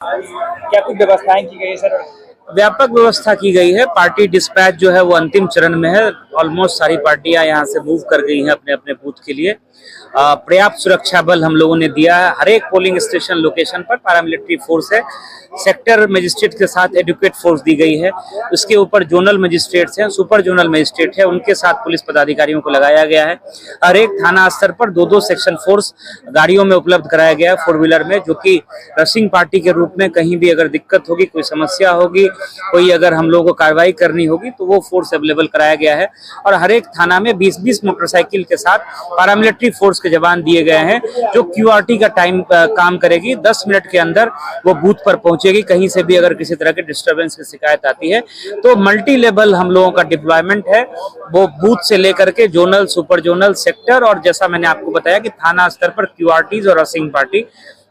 क्या कुछ व्यवस्थाएं की गई है सर? व्यापक व्यवस्था की गई है। पार्टी डिस्पैच जो है वो अंतिम चरण में है। ऑलमोस्ट सारी पार्टियां यहां से मूव कर गई हैं अपने अपने बूथ के लिए। पर्याप्त सुरक्षा बल हम लोगों ने दिया है। हर एक पोलिंग स्टेशन लोकेशन पर पैरामिलिट्री फोर्स है। सेक्टर मजिस्ट्रेट के साथ एडुकेट फोर्स दी गई है। उसके ऊपर जोनल मजिस्ट्रेट्स हैं, सुपर जोनल मजिस्ट्रेट है, उनके साथ पुलिस पदाधिकारियों को लगाया गया है। हर एक थाना स्तर पर दो दो सेक्शन फोर्स गाड़ियों में उपलब्ध कराया गया है, 4 व्हीलर में, जो कि रसिंग पार्टी के रूप में कहीं भी अगर दिक्कत होगी, कोई समस्या होगी, कोई अगर हम लोगों को कार्रवाई करनी होगी तो वो फोर्स अवेलेबल कराया गया है। और हर एक थाना में 20-20 मोटरसाइकिल के साथ पैरामिलिट्री फोर्स के जवान दिए गए हैं, जो क्यूआरटी का टाइम काम करेगी। 10 मिनट के अंदर वो बूथ पर पहुंचेगी। कहीं से भी अगर किसी तरह के डिस्टर्बेंस की शिकायत आती है तो मल्टी लेवल हम लोगों का डिप्लॉयमेंट है, वो बूथ से लेकर के जोनल, सुपर जोनल, सेक्टर, और जैसा मैंने आपको बताया कि थाना स्तर पर क्यूआरटीज और रसिंग पार्टी।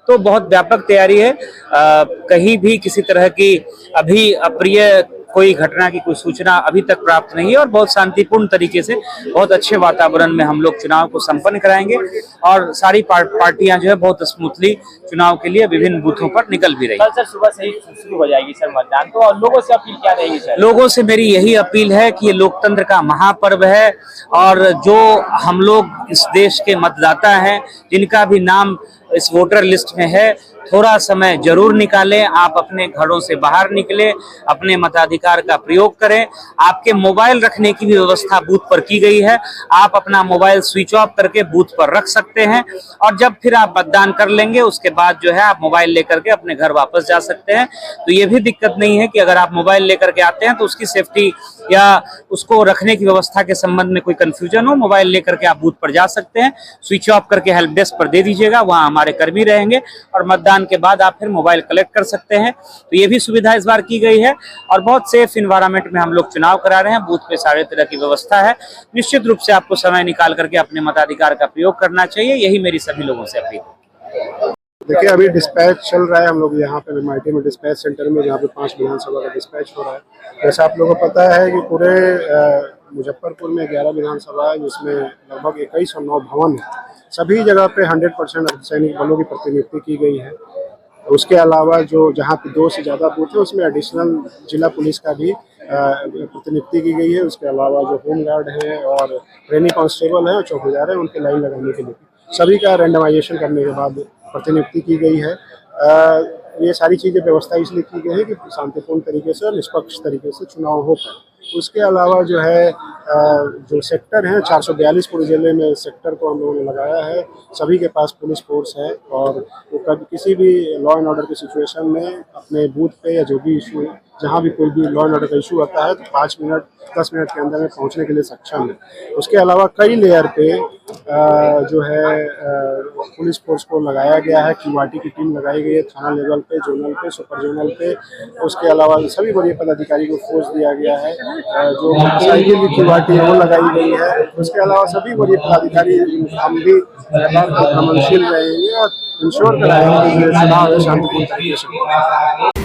तो बहुत व्यापक तैयारी है। कहीं भी किसी तरह की अभी अप्रिय कोई घटना की कोई सूचना अभी तक प्राप्त नहीं है, और बहुत शांतिपूर्ण तरीके से, बहुत अच्छे वातावरण में हम लोग चुनाव को संपन्न कराएंगे। और सारी पार्टियां जो है बहुत स्मूथली चुनाव के लिए विभिन्न बूथों पर निकल भी रही। कल सर सुबह से ही शुरू हो जाएगी सर मतदान, तो और लोगों से अपील क्या रहेगी सर? लोगों से मेरी यही अपील है कि ये लोकतंत्र का महापर्व है, और जो हम लोग इस देश के मतदाता हैं, जिनका भी नाम इस वोटर लिस्ट में है, थोड़ा समय जरूर निकालें। आप अपने घरों से बाहर निकलें, अपने मताधिकार का प्रयोग करें। आपके मोबाइल रखने की भी व्यवस्था बूथ पर की गई है। आप अपना मोबाइल स्विच ऑफ करके बूथ पर रख सकते हैं, और जब फिर आप मतदान कर लेंगे उसके बाद जो है आप मोबाइल लेकर के अपने घर वापस जा सकते हैं। तो ये भी दिक्कत नहीं है कि अगर आप मोबाइल लेकर के आते हैं तो उसकी सेफ्टी या उसको रखने की व्यवस्था के संबंध में कोई कंफ्यूजन हो, मोबाइल लेकर के आप बूथ पर जा सकते हैं। स्विच ऑफ करके हेल्प डेस्क पर दे दीजिएगा, वहाँ हमारे कर्मी रहेंगे, और मतदान के बाद आप फिर मोबाइल कलेक्ट कर सकते हैं। तो ये भी सुविधा इस बार की गई है, और बहुत सेफ इन्वायरमेंट में हम लोग चुनाव करा रहे हैं। बूथ पे सारे तरह की व्यवस्था है। निश्चित रूप से आपको समय निकाल करके अपने मताधिकार का प्रयोग करना चाहिए। यही मेरी सभी लोगों से अपील है। देखिए, अभी डिस्पैच चल रहा है। हम लोग यहाँ पे MIT में डिस्पैच सेंटर में, जहाँ पे 5 विधानसभा का डिस्पैच हो रहा है। जैसा आप लोगों को पता है कि पूरे मुजफ्फरपुर में 11 विधानसभा है, जिसमें लगभग 2109 भवन है। सभी जगह पे 100% अर्धसैनिक बलों की प्रतिनियुक्ति की गई है। उसके अलावा जो जहाँ पे 2 से ज़्यादा बूथ है, उसमें एडिशनल जिला पुलिस का भी प्रतिनियुक्ति की गई है। उसके अलावा जो होम गार्ड है और ट्रेनी कांस्टेबल है और चौकीदार है, उनके लाइन लगाने के लिए सभी का रैंडमाइजेशन करने के बाद प्रतिनियुक्ति की गई है। ये सारी चीज़ें व्यवस्था इसलिए की गई है कि शांतिपूर्ण तरीके से और निष्पक्ष तरीके से चुनाव हो पाए। उसके अलावा जो है जो सेक्टर हैं, 442 पूरे जिले में सेक्टर को हम लोगों ने लगाया है। सभी के पास पुलिस फोर्स है, और वो कभी किसी भी लॉ एंड ऑर्डर की सिचुएशन में अपने बूथ पे या जो भी इशू, जहाँ भी कोई भी लॉ एंड ऑर्डर का इशू आता है, तो 5 मिनट 10 मिनट के अंदर में पहुँचने के लिए सक्षम है। उसके अलावा कई लेयर पे जो है पुलिस फोर्स को लगाया गया है। क्यूआरटी की टीम लगाई गई है थाना लेवल पे, जोनल पे, सुपर जोनल पे। उसके अलावा सभी वरीय पदाधिकारी को फोर्स दिया गया है। जो मोटरसाइकिल की क्यूआरटी है वो लगाई गई है। उसके अलावा सभी वरीय पदाधिकारी हम भी भ्रमणशील रहेंगे और इंश्योर कराएंगे कि चुनाव शांतिपूर्ण तरीके से